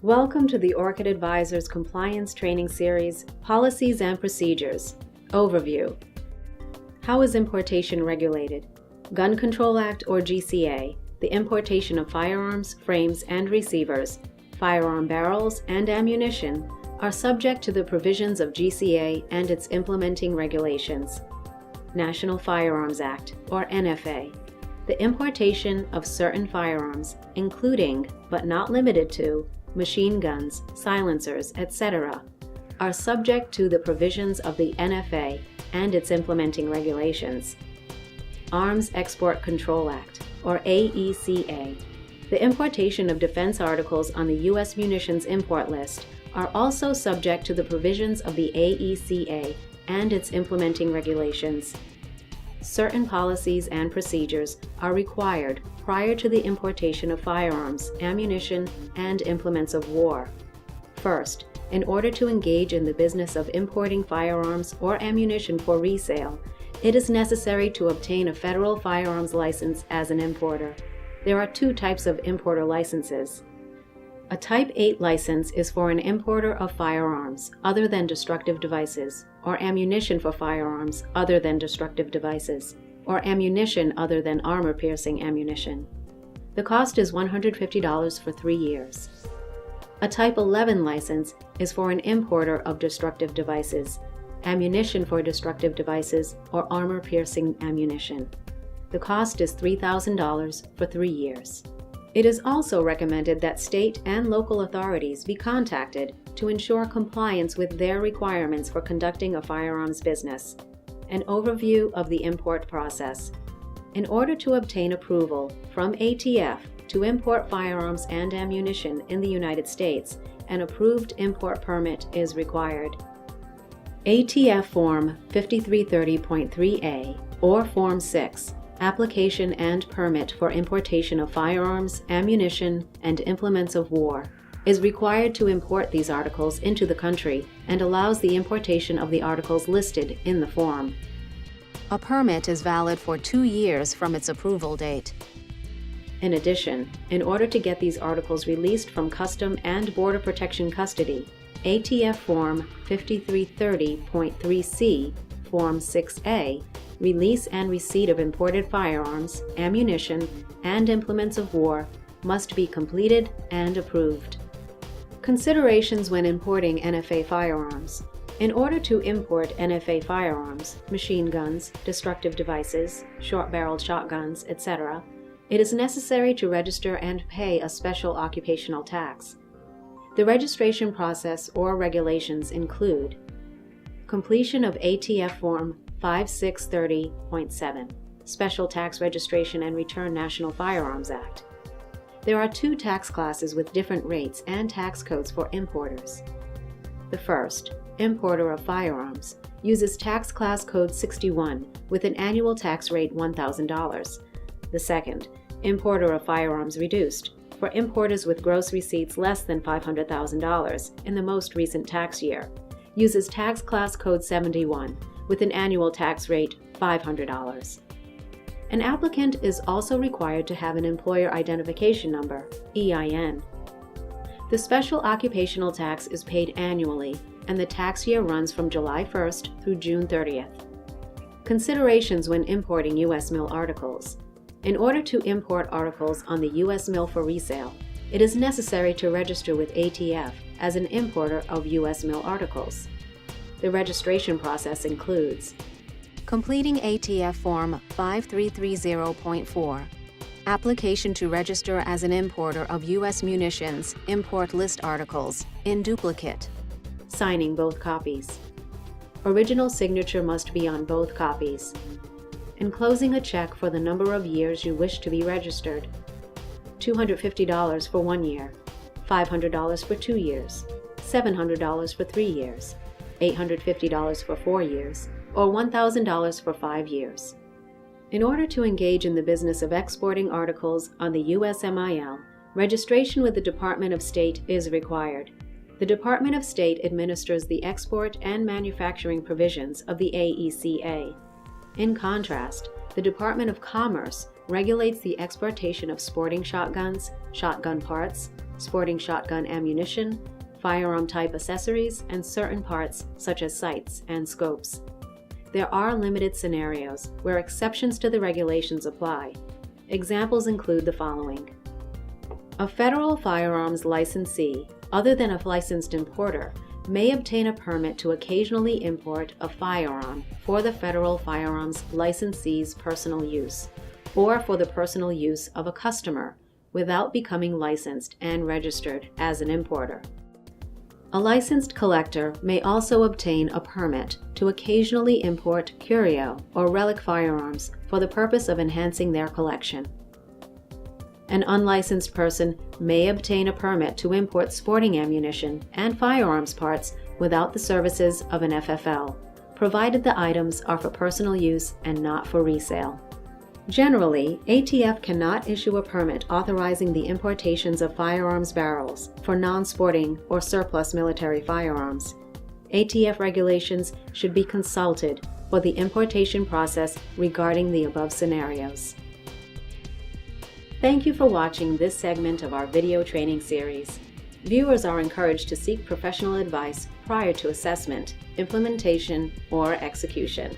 Welcome to the Orchid Advisors Compliance Training Series, Policies and Procedures. Overview. How is importation regulated? Gun Control Act or GCA, the importation of firearms, frames, and receivers, firearm barrels, and ammunition are subject to the provisions of GCA and its implementing regulations. National Firearms Act, or NFA. The importation of certain firearms, including, but not limited to, machine guns, silencers, etc., are subject to the provisions of the NFA and its implementing regulations. Arms Export Control Act, or AECA. The importation of defense articles on the U.S. munitions import list are also subject to the provisions of the AECA and its implementing regulations. Certain policies and procedures are required prior to the importation of firearms, ammunition, and implements of war. First, in order to engage in the business of importing firearms or ammunition for resale, it is necessary to obtain a federal firearms license as an importer. There are two types of importer licenses. A Type 8 license is for an importer of firearms other than destructive devices, or ammunition for firearms other than destructive devices, or ammunition other than armor-piercing ammunition. The cost is $150 for 3 years. A Type 11 license is for an importer of destructive devices, ammunition for destructive devices, or armor-piercing ammunition. The cost is $3,000 for 3 years. It is also recommended that state and local authorities be contacted to ensure compliance with their requirements for conducting a firearms business. An overview of the import process. In order to obtain approval from ATF to import firearms and ammunition in the United States, an approved import permit is required. ATF Form 5330.3A or Form 6, Application and Permit for Importation of Firearms, Ammunition, and Implements of War, is required to import these articles into the country and allows the importation of the articles listed in the form. A permit is valid for 2 years from its approval date. In addition, in order to get these articles released from Custom and Border Protection custody, ATF Form 5330.3C, Form 6A, Release and receipt of imported firearms, ammunition, and implements of war must be completed and approved. Considerations when importing NFA firearms. In order to import NFA firearms, machine guns, destructive devices, short-barreled shotguns, etc., it is necessary to register and pay a special occupational tax. The registration process or regulations include completion of ATF Form 5630.7, Special Tax Registration and Return National Firearms Act. There are 2 tax classes with different rates and tax codes for importers. The first, importer of firearms, uses tax class code 61 with an annual tax rate $1,000. The second, importer of firearms reduced, for importers with gross receipts less than $500,000 in the most recent tax year, uses tax class code 71 with an annual tax rate $500. An applicant is also required to have an Employer Identification Number, EIN. The special occupational tax is paid annually, and the tax year runs from July 1st through June 30th. Considerations when importing U.S. mill articles. In order to import articles on the U.S. mill for resale, it is necessary to register with ATF as an importer of U.S. mill articles. The registration process includes completing ATF Form 5330.4, application to register as an importer of U.S. munitions import list articles in duplicate, signing both copies. Original signature must be on both copies. Enclosing a check for the number of years you wish to be registered. $250 for 1 year, $500 for 2 years, $700 for 3 years, $850 for 4 years, or $1,000 for 5 years. In order to engage in the business of exporting articles on the USMIL, registration with the Department of State is required. The Department of State administers the export and manufacturing provisions of the AECA. In contrast, the Department of Commerce regulates the exportation of sporting shotguns, shotgun parts, sporting shotgun ammunition, firearm-type accessories, and certain parts such as sights and scopes. There are limited scenarios where exceptions to the regulations apply. Examples include the following. A federal firearms licensee, other than a licensed importer, may obtain a permit to occasionally import a firearm for the federal firearms licensee's personal use, or for the personal use of a customer, without becoming licensed and registered as an importer. A licensed collector may also obtain a permit to occasionally import curio or relic firearms for the purpose of enhancing their collection. An unlicensed person may obtain a permit to import sporting ammunition and firearms parts without the services of an FFL, provided the items are for personal use and not for resale. Generally, ATF cannot issue a permit authorizing the importations of firearms barrels for non-sporting or surplus military firearms. ATF regulations should be consulted for the importation process regarding the above scenarios. Thank you for watching this segment of our video training series. Viewers are encouraged to seek professional advice prior to assessment, implementation, or execution.